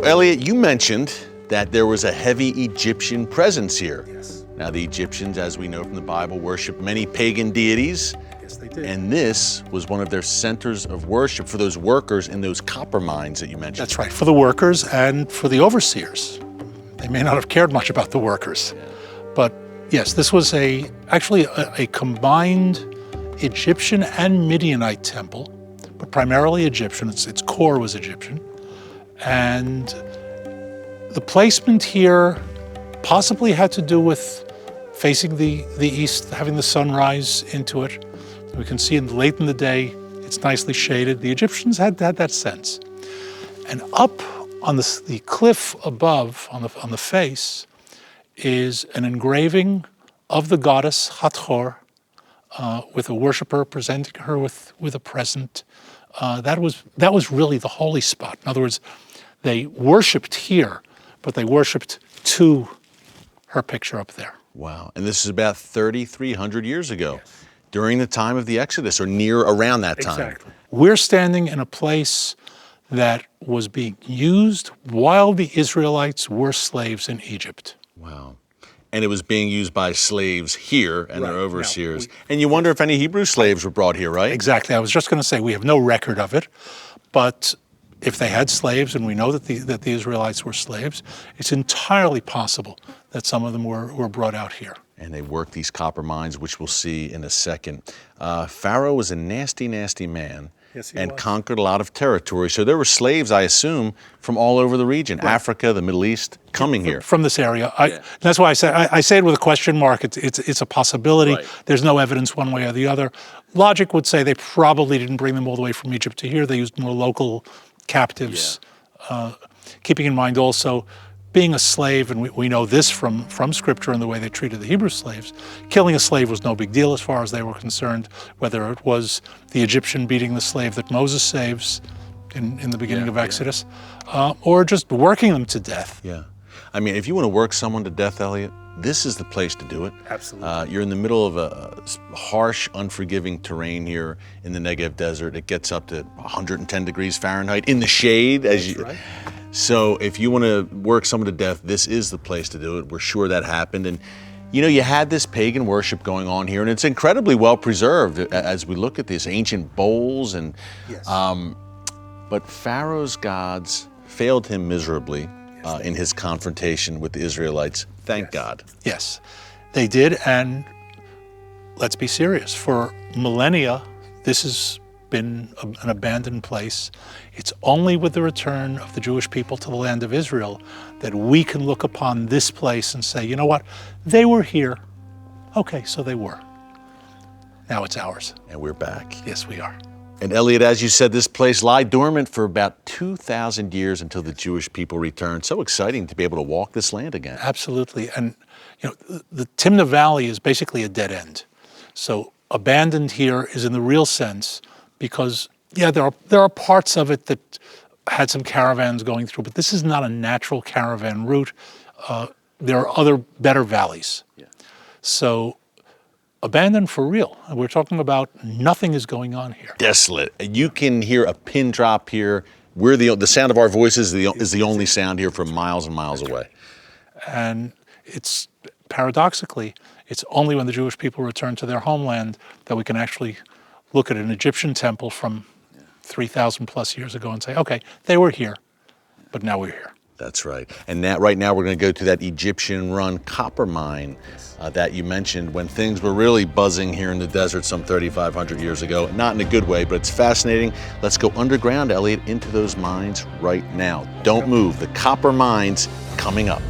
Elliot, you mentioned that there was a heavy Egyptian presence here. Yes. Now, the Egyptians, as we know from the Bible, worshiped many pagan deities. Yes, they did. And this was one of their centers of worship for those workers in those copper mines that you mentioned. That's right, for the workers and for the overseers. They may not have cared much about the workers. Yeah. But yes, this was actually a combined Egyptian and Midianite temple, but primarily Egyptian. Its core was Egyptian. And the placement here possibly had to do with facing the east, having the sun rise into it. We can see late in the day, it's nicely shaded. The Egyptians had that sense. And up on the cliff above, on the face, is an engraving of the goddess Hathor, with a worshiper presenting her with a present. That was really the holy spot. In other words, they worshipped here, but they worshipped to her picture up there. Wow. And this is about 3,300 years ago, yes, during the time of the Exodus, or near around that time. Exactly. We're standing in a place that was being used while the Israelites were slaves in Egypt. Wow. And it was being used by slaves here and their overseers. Now, and you wonder if any Hebrew slaves were brought here, right? Exactly. I was just going to say we have no record of it, but if they had slaves, and we know that the Israelites were slaves, it's entirely possible that some of them were brought out here. And they worked these copper mines, which we'll see in a second. Pharaoh was a nasty, nasty man. Yes, he and was. Conquered a lot of territory. So there were slaves, I assume, from all over the region, right, Africa, the Middle East, coming here. From this area. That's why I say it with a question mark. It's a possibility. Right. There's no evidence one way or the other. Logic would say they probably didn't bring them all the way from Egypt to here. They used more local captives. Yeah. Keeping in mind also, being a slave, and we know this from Scripture and the way they treated the Hebrew slaves, killing a slave was no big deal as far as they were concerned, whether it was the Egyptian beating the slave that Moses saves in the beginning of Exodus, or just working them to death. Yeah. I mean, if you want to work someone to death, Elliot, this is the place to do it. Absolutely. You're in the middle of a harsh, unforgiving terrain here in the Negev desert. It gets up to 110 degrees Fahrenheit in the shade. That's right. So if you want to work someone to death, this is the place to do it. We're sure that happened. And you know, you had this pagan worship going on here, and it's incredibly well preserved as we look at these ancient bowls. And yes. But Pharaoh's gods failed him miserably in his confrontation with the Israelites. Thank God. Yes, they did. And let's be serious. For millennia, this has been an abandoned place. It's only with the return of the Jewish people to the land of Israel that we can look upon this place and say, you know what, they were here. Okay, so they were. Now it's ours. And we're back. Yes, we are. And Elliot, as you said, this place lied dormant for about 2,000 years until the Jewish people returned. So exciting to be able to walk this land again. Absolutely. And you know, the Timna Valley is basically a dead end. So abandoned here is in the real sense, because there are parts of it that had some caravans going through, but this is not a natural caravan route. There are other better valleys. Yeah. So abandoned for real. We're talking about nothing is going on here. Desolate. You can hear a pin drop here. We're the sound of our voices is the only sound here for miles and miles away. And it's paradoxically, it's only when the Jewish people return to their homeland that we can actually look at an Egyptian temple from 3,000 plus years ago and say, okay, they were here, but now we're here. That's right. And right now we're going to go to that Egyptian-run copper mine that you mentioned when things were really buzzing here in the desert some 3,500 years ago. Not in a good way, but it's fascinating. Let's go underground, Elliot, into those mines right now. Don't move. The copper mines coming up.